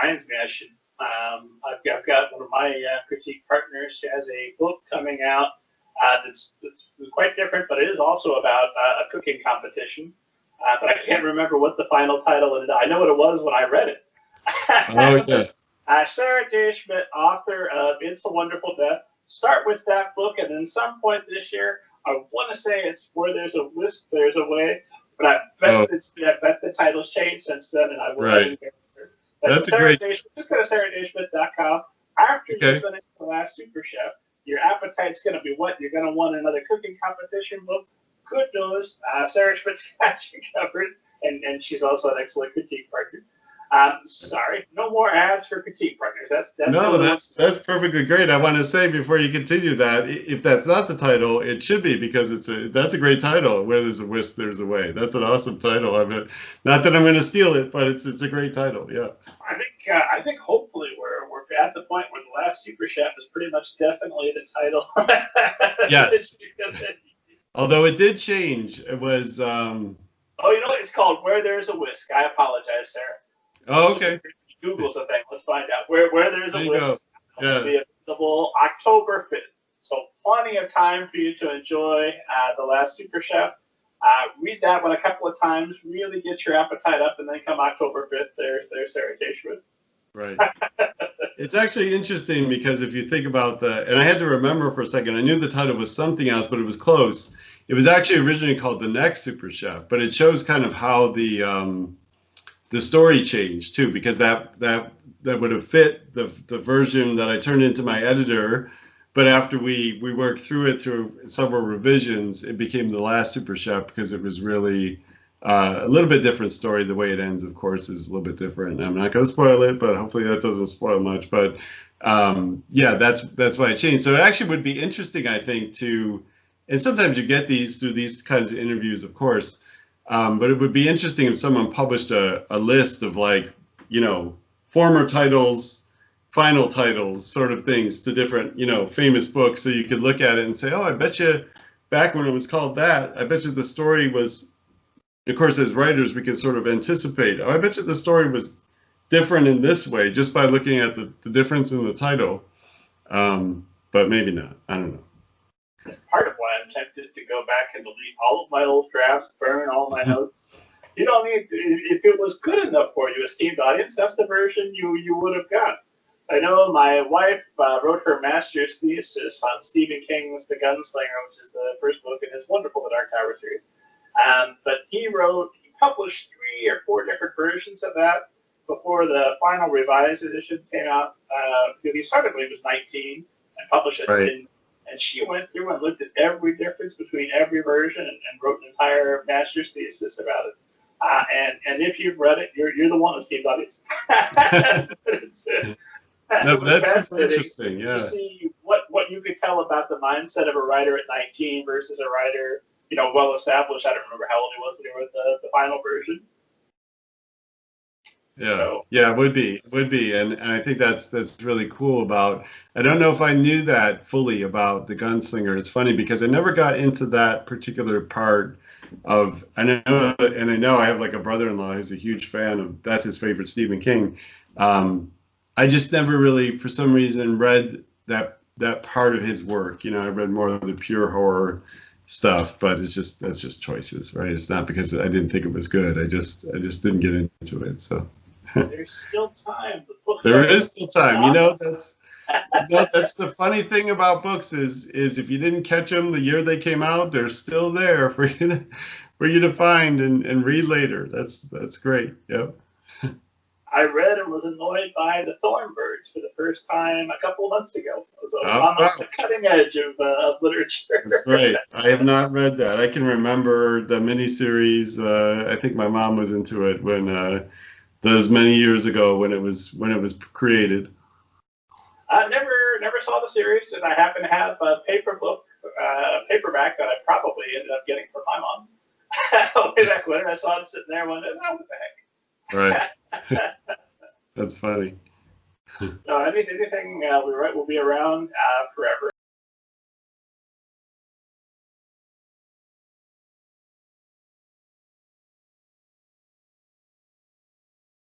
reminds me, I've got one of my critique partners. She has a book coming out that's quite different, but it is also about a cooking competition. But I can't remember what the final title is. I know what it was when I read it. Oh, yeah. Sarah J. Schmidt, author of It's a Wonderful Death. Start with that book, and then some point this year, I want to say it's Where There's a Whisk, There's a Way. But I bet the title's changed since then, and I will embarrass her. But That's a great. Just go to sarahjschmidt.com. After you finish The Last Super Chef, your appetite's going to be what? You're going to want another cooking competition book. Good news, Sarah Schmidt's got you covered, and she's also an excellent critique partner. Sorry, no more ads for critique partners. That's perfectly great. I want to say before you continue that if that's not the title, it should be, because that's a great title. Where there's a whisk, there's a way. That's an awesome title. Not that I'm going to steal it, but it's a great title. Yeah. I think hopefully we're at the point where The Last Super Chef is pretty much definitely the title. Yes. Although it did change. It was. Oh, you know what? It's called Where There's a Whisk. I apologize, Sarah. Oh, okay. Google something. Let's find out. Where There's a Whisk. Yeah. Will be available October 5th. So plenty of time for you to enjoy The Last Super Chef. Read that one a couple of times. Really get your appetite up, and then come October 5th, there's Sarah J. Schmidt. Right. It's actually interesting because if you think about and I had to remember for a second, I knew the title was something else, but it was close. It was actually originally called The Next Super Chef, but it shows kind of how the story changed too, because that would have fit the version that I turned into my editor. But after we worked through it through several revisions, it became The Last Super Chef, because it was really a little bit different story. The way it ends, of course, is a little bit different. I'm not going to spoil it, but hopefully that doesn't spoil much. But yeah, that's why it changed. So it actually would be interesting, I think, and sometimes you get these through these kinds of interviews, of course. But it would be interesting if someone published a list of, like, former titles, final titles, sort of things to different, famous books. So you could look at it and say, oh, I bet you back when it was called that, I bet you the story was, of course, as writers, we can sort of anticipate, oh, I bet you the story was different in this way just by looking at the difference in the title. But maybe not. I don't know. That's part of why I'm tempted to go back and delete all of my old drafts, burn all my notes. You don't need, if it was good enough for you, esteemed audience, that's the version you would have got. I know my wife wrote her master's thesis on Stephen King's The Gunslinger, which is the first book in his wonderful The Dark Tower series. But he published 3 or 4 different versions of that before the final revised edition came out. Because he started when he was 19 and published it. Right. And she went through and looked at every difference between every version and wrote an entire master's thesis about it. And if you've read it, you're the one, esteemed audience. That's super interesting. Yeah. To see what you could tell about the mindset of a writer at 19 versus a writer, well established. I don't remember how old he was when he wrote the final version. Yeah, so. Yeah, it would be, and I think that's really cool about. I don't know if I knew that fully about The Gunslinger. It's funny because I never got into that particular part of. I know I have like a brother-in-law who's a huge fan of. That's his favorite Stephen King. I just never really, for some reason, read that part of his work. I read more of the pure horror stuff, but that's just choices, right? It's not because I didn't think it was good. I just didn't get into it. So. There's still time. There is still time. That's the funny thing about books is if you didn't catch them the year they came out, they're still there for you to find and read later. That's great. Yep. I read and was annoyed by The Thornbirds for the first time a couple of months ago. It was on the cutting edge of literature. That's right. I have not read that. I can remember the miniseries. I think my mom was into it when those many years ago when it was created. I never saw the series because I happen to have a paperback that I probably ended up getting from my mom way back when. I saw it sitting there and went, oh, what the heck? Right. That's funny. No, anything we write will be around forever.